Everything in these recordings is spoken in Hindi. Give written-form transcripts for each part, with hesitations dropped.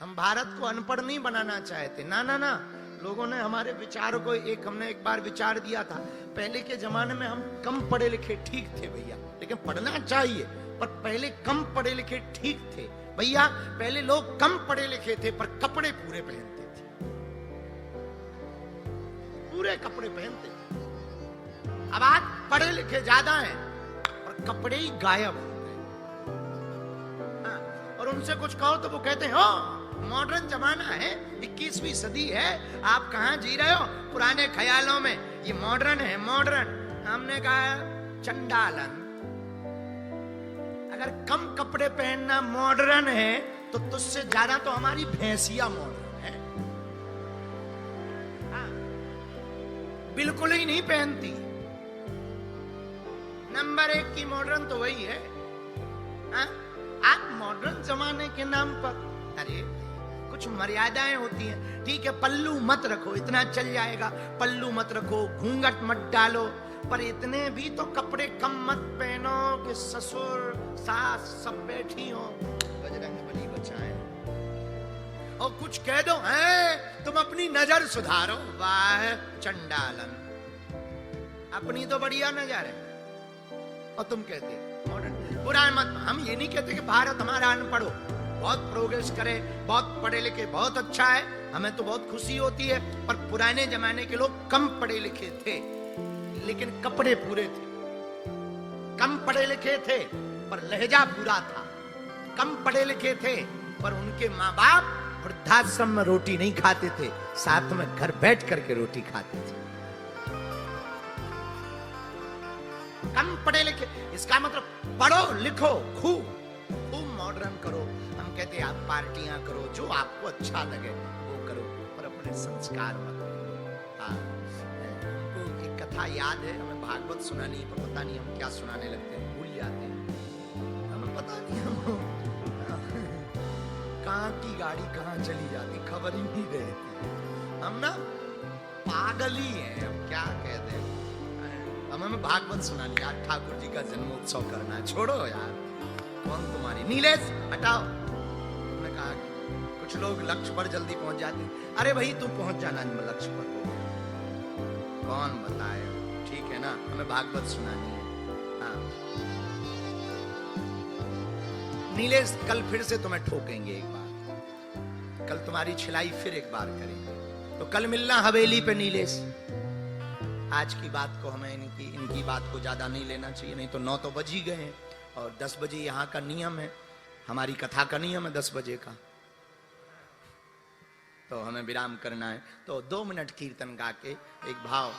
हम भारत को अनपढ़ नहीं बनाना चाहते, ना ना ना। लोगों ने हमारे विचारों को हमने एक बार विचार दिया था, पहले के जमाने में हम कम पढ़े लिखे ठीक थे भैया, लेकिन पढ़ना चाहिए, पर पहले कम पढ़े लिखे ठीक थे भैया। पहले लोग कम पढ़े लिखे थे पर कपड़े पूरे पहनते थे, पूरे कपड़े पहनते थे। अब आज पढ़े लिखे ज्यादा हैं और कपड़े ही गायब हो गए। और उनसे कुछ कहो तो वो कहते हैं हो मॉडर्न जमाना है, 21वीं सदी है, आप कहां जी रहे हो पुराने ख्यालों में, ये मॉडर्न है मॉडर्न। हमने कहा चंडालन, अगर कम कपड़े पहनना मॉडर्न है तो तुझसे ज्यादा तो हमारी भैंसिया मॉडर्न है। बिल्कुल ही नहीं पहनती। नंबर 1 की मॉडर्न तो वही है। आप मॉडर्न जमाने के नाम पर, अरे कुछ मर्यादाएं होती हैं, ठीक है पल्लू मत रखो, इतना चल जाएगा, पल्लू मत रखो, घूंघट मत डालो, पर इतने भी तो कपड़े कम मत पहनो कि ससुर सास सब बैठी हो, बजरंग बली बचाए। और कुछ कह दो है तुम अपनी नजर सुधारो, वाह चंडालन, अपनी तो बढ़िया नजर है और तुम कहते मॉडर्न। बुरा मत, हम ये नहीं कहते कि भारत हमारा अनपढ़ हो, बहुत प्रोग्रेस करे, बहुत पढ़े लिखे, बहुत अच्छा है, हमें तो बहुत खुशी होती है। पर पुराने जमाने के लोग कम पढ़े लिखे थे लेकिन कपड़े पूरे थे, कम पढ़े लिखे थे पर लहजा पूरा था, कम पढ़े लिखे थे पर उनके माँ बाप वृद्धाश्रम में रोटी नहीं खाते थे, साथ में घर बैठ करके रोटी खाते थे। कम पढ़े लिखे, इसका मतलब पढ़ो लिखो, खूब मॉडर्न करो। हम कहते हैं आप पार्टियां करो, जो आपको अच्छा लगे वो करो, पर अपने संस्कार मत करो। हमको एक कथा याद है, हमें भागवत सुनानी है, पर पता नहीं हम क्या सुनाने लगते हैं, भूल जाते हैं, हमें पता नहीं हम कहाँ की गाड़ी कहाँ चली जाती खबर ही नहीं रहती। हम ना पागल ही हैं, हम क्या कहते हैं। हमें भागवत सुनानी, आज ठाकुर जी का जन्मोत्सव करना है, छोड़ो यार, कौन तुम्हारी नीलेश हटाओ। हमने कहा कुछ लोग लक्ष्य पर जल्दी पहुंच जाते हैं, अरे भाई तुम पहुंच जाना लक्ष्य पर, कौन बताए, ठीक है ना, हमें भागवत सुनानी है। हाँ नीलेश कल फिर से तुम्हें ठोकेंगे एक बार, कल तुम्हारी छिलाई फिर एक बार करेंगे, तो कल मिलना हवेली पे नीलेश। आज की बात को हमें इनकी बात को ज्यादा नहीं लेना चाहिए, नहीं तो 9 तो बज ही गए हैं और 10 बजे यहाँ का नियम है, हमारी कथा का नियम है 10 बजे का, तो हमें विराम करना है। तो 2 मिनट कीर्तन गा के एक भाव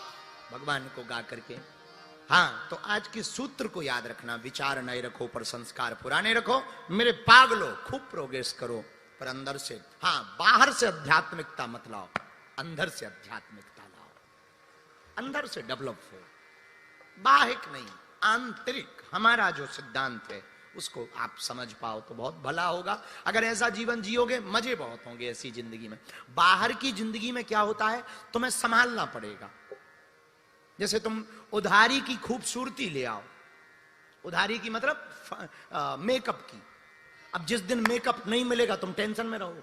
भगवान को गा करके, हाँ तो आज के सूत्र को याद रखना, विचार नए रखो पर संस्कार पुराने रखो। मेरे पागलो खूब प्रोग्रेस करो पर अंदर से, हाँ बाहर से आध्यात्मिकता मत लाओ, अंदर से आध्यात्मिकता लाओ, अंदर से डेवलप हो, बाहिक नहीं आंतरिक। हमारा जो सिद्धांत है उसको आप समझ पाओ तो बहुत भला होगा। अगर ऐसा जीवन जियोगे मजे बहुत होंगे ऐसी जिंदगी में। बाहर की जिंदगी में क्या होता है, तुम्हें संभालना पड़ेगा। जैसे तुम उधारी की खूबसूरती ले आओ, उधारी की मतलब मेकअप की, अब जिस दिन मेकअप नहीं मिलेगा तुम टेंशन में रहोगे,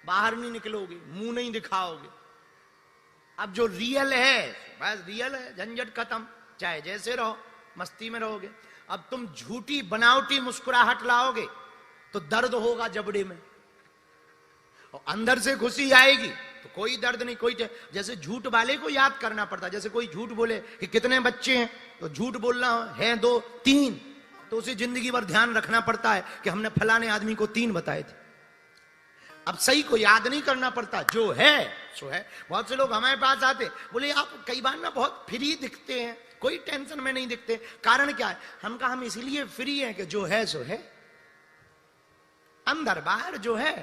बाहर नहीं निकलोगे, मुंह नहीं दिखाओगे। अब जो रियल है बस रियल है, झंझट खत्म, चाहे जैसे रहो मस्ती में रहोगे। अब तुम झूठी बनावटी मुस्कुराहट लाओगे तो दर्द होगा जबड़े में, और अंदर से खुशी आएगी तो कोई दर्द नहीं, कोई जैसे झूठ वाले को याद करना पड़ता है। जैसे कोई झूठ बोले कि कितने बच्चे हैं, तो झूठ बोलना है 2 3, तो उसे जिंदगी भर ध्यान रखना पड़ता है कि हमने फलाने आदमी को 3 बताए थे। अब सही को याद नहीं करना पड़ता, जो है सो है। बहुत से लोग हमारे पास आते बोले आप कई बार ना बहुत फ्री दिखते हैं, कोई टेंशन में नहीं दिखते, कारण क्या है? हम कहा हम इसलिए फ्री हैं कि जो है सो है, अंदर बाहर जो है,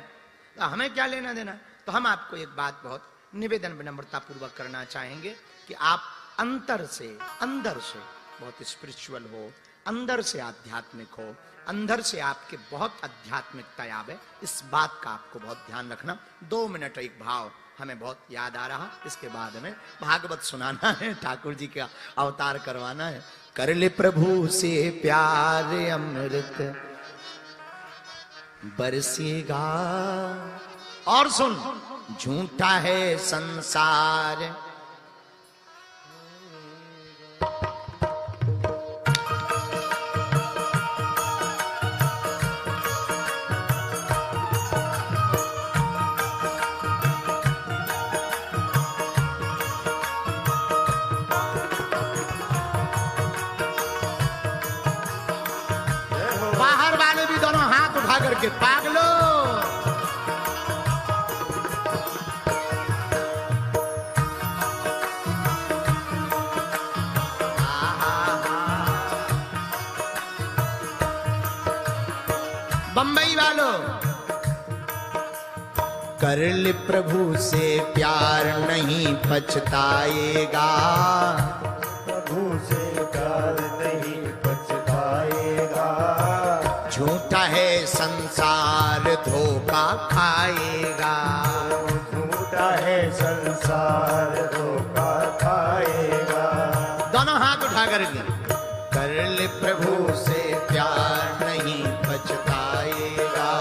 तो हमें क्या लेना देना। तो हम आपको एक बात बहुत निवेदन विनम्रता पूर्वक करना चाहेंगे कि आप अंतर से अंदर से बहुत स्पिरिचुअल हो, अंदर से आध्यात्मिक हो, अंदर से आपके बहुत आध्यात्मिकता आवे, इस बात का आपको बहुत ध्यान रखना। 2 मिनट एक भाव हमें बहुत याद आ रहा, इसके बाद हमें भागवत सुनाना है, ठाकुर जी का अवतार करवाना है। कर ले प्रभु से प्यार अमृत बरसेगा। और सुन, झूठा है संसार, बाहर वाले भी दोनों हाथ उठा करके पागलो। बंबई वालों, कर ले प्रभु से प्यार नहीं पछताएगा, प्रभु से प्यार नहीं पछताएगा। झूठा है संसार धोखा खाएगा, झूठा है संसार धोखा खाएगा। दोनों हाथ उठा करके कर ले प्रभु से प्यार नहीं पछताएगा,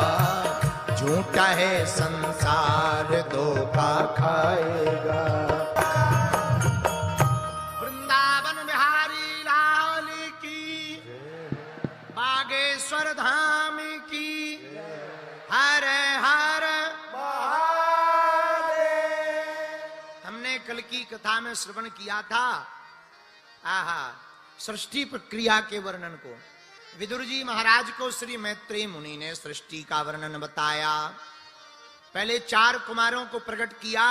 झूठा है संसार धोखा खाएगा। वृंदावन बिहारी लाल की, बागेश्वर धाम की, हर हर महादेव। हमने कल की कथा में श्रवण किया था आहा सृष्टि प्रक्रिया के वर्णन को। विदुर जी महाराज को श्री मैत्रेय मुनि ने सृष्टि का वर्णन बताया। पहले 4 कुमारों को प्रकट किया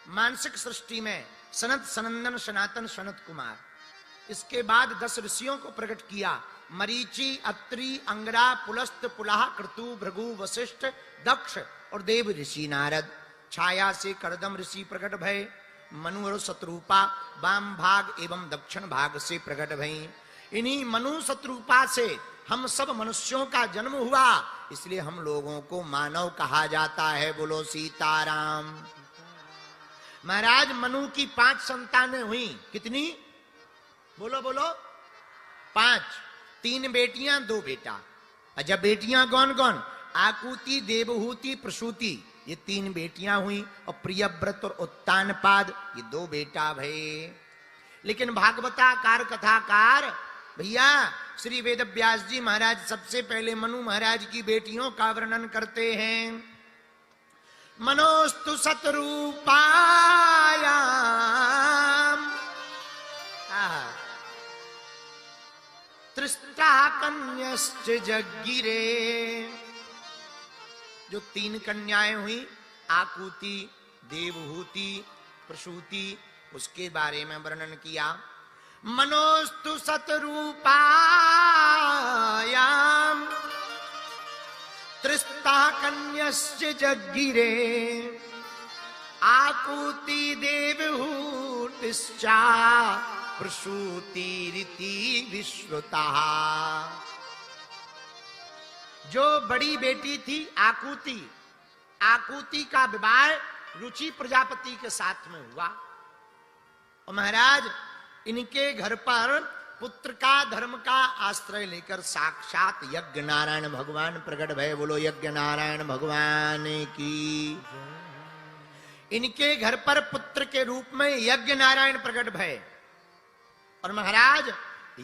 मानसिक सृष्टि में, सनत सनंदन सनातन सनत कुमार। इसके बाद 10 ऋषियों को प्रकट किया, मरीचि, अत्रि, अंगरा, पुलस्त, पुलाह, क्रतु, भृगु, वशिष्ठ, दक्ष और देव ऋषि नारद। छाया से करदम ऋषि प्रकट भय, मनु और शत्रुपा वाम भाग एवं दक्षिण भाग से प्रकट भई। इन्हीं मनु शत्रुपा से हम सब मनुष्यों का जन्म हुआ, इसलिए हम लोगों को मानव कहा जाता है। बोलो सीताराम। महाराज मनु की 5 संतानें हुई। कितनी? बोलो बोलो। 5। 3 बेटियां 2 बेटा। अच्छा, बेटियां कौन कौन? आकुति, देवहूति, प्रसूति, ये 3 बेटियां हुई। और प्रियव्रत और उत्तानपाद, ये 2 बेटा भये। लेकिन भागवताकार कथाकार भैया श्री वेद व्यास जी महाराज सबसे पहले मनु महाराज की बेटियों का वर्णन करते हैं। मनोस्तु शतरूपायाम त्रिष्टा कन्यश्च जगिरे। जो 3 कन्याएं हुई, आकुति, देवहूति, प्रसूति, उसके बारे में वर्णन किया। मनोस्तु शतरूपायाम त्रिष्टा कन्यश्च जगिरे, आकुति देवहूतिश्चा प्रसूतिरिति विश्रुता। जो बड़ी बेटी थी आकुति, आकुति का विवाह रुचि प्रजापति के साथ में हुआ। और महाराज इनके घर पर पुत्र का धर्म का आश्रय लेकर साक्षात यज्ञ नारायण भगवान प्रकट भय। बोलो यज्ञ नारायण भगवान की। इनके घर पर पुत्र के रूप में यज्ञ नारायण प्रकट भय। और महाराज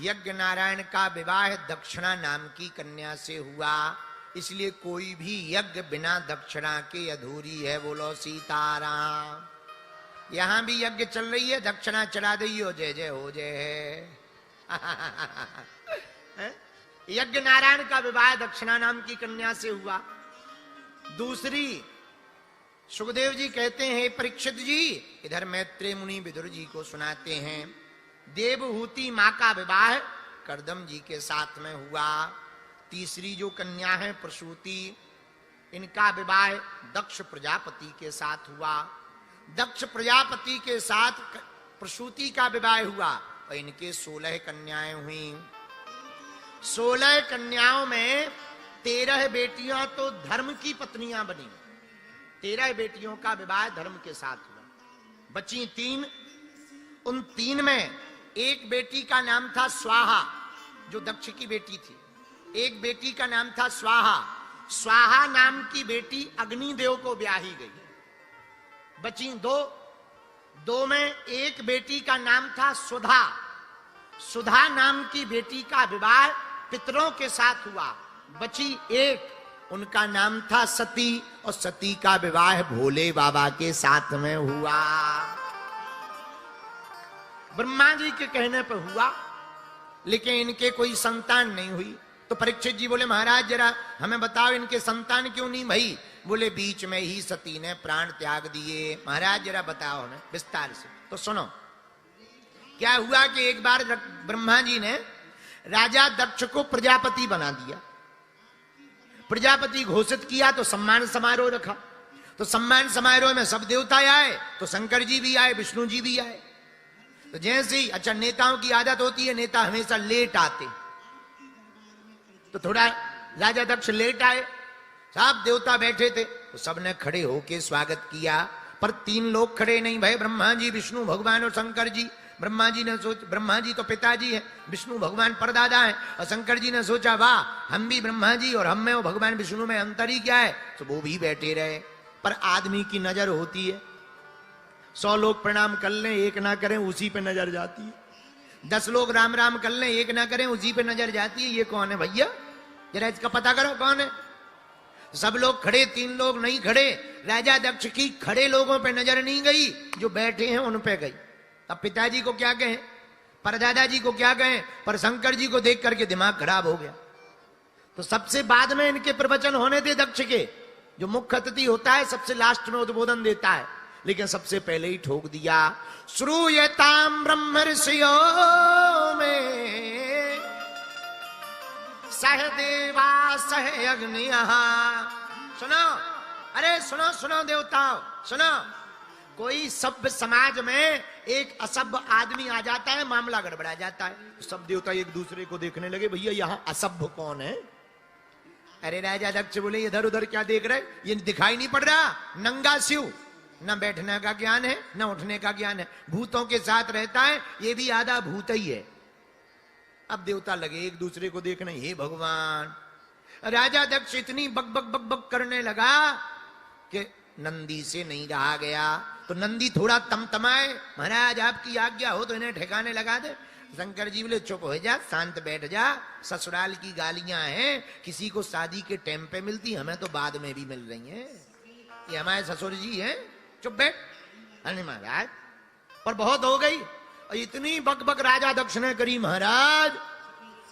यज्ञ नारायण का विवाह दक्षिणा नाम की कन्या से हुआ, इसलिए कोई भी यज्ञ बिना दक्षिणा के अधूरी है। बोलो सीताराम। यहां भी यज्ञ चल रही है, दक्षिणा चढ़ा दियो, जय जय हो जय है। यज्ञ नारायण का विवाह दक्षिणा नाम की कन्या से हुआ। दूसरी, सुखदेव जी कहते हैं परीक्षित जी, इधर मैत्रेय मुनि विदुर जी को सुनाते हैं, देवहूति मां का विवाह करदम जी के साथ में हुआ। तीसरी जो कन्या है प्रसूति, इनका विवाह दक्ष प्रजापति के साथ हुआ। दक्ष प्रजापति के साथ प्रसूति का विवाह हुआ और इनके 16 कन्याएं हुई। 16 कन्याओं में 13 बेटियां तो धर्म की पत्नियां बनी। 13 बेटियों का विवाह धर्म के साथ हुआ। बची 3। उन 3 में एक बेटी का नाम था स्वाहा, जो दक्ष की बेटी थी। एक बेटी का नाम था स्वाहा स्वाहा नाम की बेटी अग्निदेव को ब्याही गई, बची दो में एक बेटी का नाम था सुधा। सुधा नाम की बेटी का विवाह पितरों के साथ हुआ, बची एक, उनका नाम था सती, और सती का विवाह भोले बाबा के साथ में हुआ। ब्रह्मा जी के कहने पर हुआ, लेकिन इनके कोई संतान नहीं हुई। तो परीक्षित जी बोले महाराज जरा हमें बताओ इनके संतान क्यों नहीं भई? बोले बीच में ही सती ने प्राण त्याग दिए। महाराज जरा बताओ हमें विस्तार से। तो सुनो, क्या हुआ कि एक बार ब्रह्मा जी ने राजा दक्ष को प्रजापति बना दिया, प्रजापति घोषित किया, तो सम्मान समारोह रखा। तो सम्मान समारोह में सब देवता आए, तो शंकर जी भी आए, विष्णु जी भी आए। तो जैसे ही, अच्छा नेताओं की आदत होती है नेता हमेशा लेट आते, तो थोड़ा राजा दक्ष लेट आए, सब देवता बैठे थे, तो सबने खड़े होके स्वागत किया। पर 3 लोग खड़े नहीं भय, ब्रह्मा जी, विष्णु भगवान और शंकर जी। ब्रह्मा जी ने ब्रह्मा जी तो पिताजी हैं, विष्णु भगवान परदादा हैं, और शंकर जी ने सोचा वाह हम भी ब्रह्मा जी और हम में और भगवान विष्णु में अंतर ही क्या है, तो वो भी बैठे रहे। पर आदमी की नजर होती है, 100 लोग प्रणाम कर लें एक ना करें उसी पे नजर जाती है, 10 लोग राम राम कर लें एक ना करें उसी पे नजर जाती है। ये कौन है भैया, जरा इसका पता करो कौन है। सब लोग खड़े, 3 लोग नहीं खड़े। राजा दक्ष की खड़े लोगों पे नजर नहीं गई, जो बैठे हैं उन पे गई। अब पिताजी को क्या कहें, परदादा जी को क्या कहें, पर शंकर जी को देख करके दिमाग खराब हो गया। तो सबसे बाद में इनके प्रवचन होने थे दक्ष के, जो मुख्य अतिथि होता है सबसे लास्ट में उद्बोधन देता है, लेकिन सबसे पहले ही ठोक दिया। श्रूयताम ब्रह्मर्षियो में सह देवा सह अग्नियः। सुनो, अरे सुनो सुनो देवताओ सुनो, कोई सभ्य समाज में एक असभ्य आदमी आ जाता है, मामला गड़बड़ा जाता है। सब देवता एक दूसरे को देखने लगे, भैया यहाँ असभ्य कौन है? अरे राजा दक्ष बोले इधर उधर क्या देख रहे, ये दिखाई नहीं पड़ रहा, नंगा शिव, न बैठने का ज्ञान है न उठने का ज्ञान है, भूतों के साथ रहता है, ये भी आधा भूत ही है। अब देवता लगे एक दूसरे को देखने, हे भगवान। राजा दक्ष इतनी बक बक बक बक करने लगा कि नंदी से नहीं रहा गया। तो नंदी थोड़ा तमतमाए, महाराज आपकी आज्ञा हो तो इन्हें ठिकाने लगा दे। शंकर जी बोले चुप हो जा, शांत बैठ जा, ससुराल की गालियां हैं, किसी को शादी के टाइम पे मिलती, हमें तो बाद में भी मिल रही हैं, ये हमारे ससुर जी हैं, चुप बैठ। अरे महाराज पर बहुत हो गई, और इतनी बक बक राजा दक्ष ने करी महाराज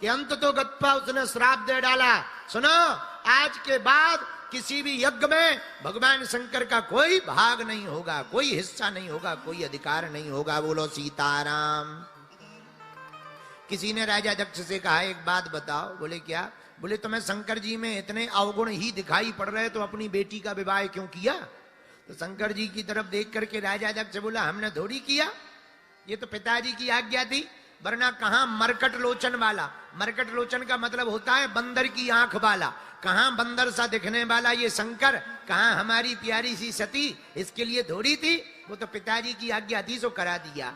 कि अंत तो गत्पा उसने श्राप दे डाला। सुनो, आज के बाद किसी भी यज्ञ में भगवान शंकर का कोई भाग नहीं होगा, कोई हिस्सा नहीं होगा, कोई अधिकार नहीं होगा। बोलो सीताराम। किसी ने राजा दक्ष से कहा एक बात बताओ। बोले क्या? बोले तुम्हें शंकर जी में इतने अवगुण ही दिखाई पड़ रहे, तो अपनी बेटी का विवाह क्यों किया? तो शंकर जी की तरफ देख करके राजा दक्ष बोला हमने थोड़ी किया, ये तो पिताजी की आज्ञा थी, वरना कहां मरकट लोचन वाला। मरकट लोचन का मतलब होता है बंदर की आंख वाला, कहां बंदर सा दिखने वाला ये शंकर, कहां हमारी प्यारी सी सती, इसके लिए थोड़ी थी, वो तो पिताजी की आज्ञा थी, सो करा दिया।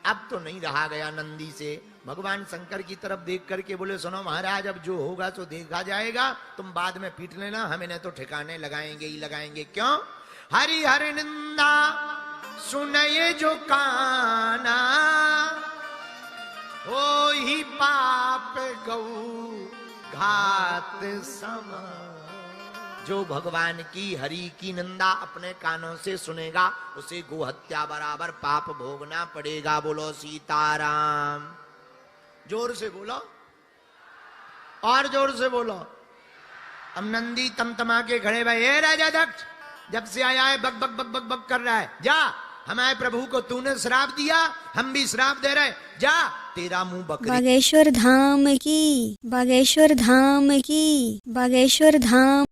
अब तो नहीं रहा गया नंदी से। भगवान शंकर की तरफ देख करके बोले सुनो महाराज, अब जो होगा सो देखा जाएगा, तुम बाद में पीट लेना, हम इन्हें तो ठिकाने लगाएंगे ही लगाएंगे। क्यों? हरि हरि निंदा सुनये जो काना, ओ ही पाप गौ घात सम। जो भगवान की हरि की निंदा अपने कानों से सुनेगा, उसे गो हत्या बराबर पाप भोगना पड़ेगा। बोलो सीताराम। जोर से बोलो, और जोर से बोलो। अब नंदी तमतमा के खड़े भाई, हे राजा दक्ष, जब से आया है बक बक बक बक बक कर रहा है, जा हमारे प्रभु को तूने श्राप दिया, हम भी श्राप दे रहे, जा तेरा मुंह बकरी। बागेश्वर धाम की, बागेश्वर धाम की, बागेश्वर धाम।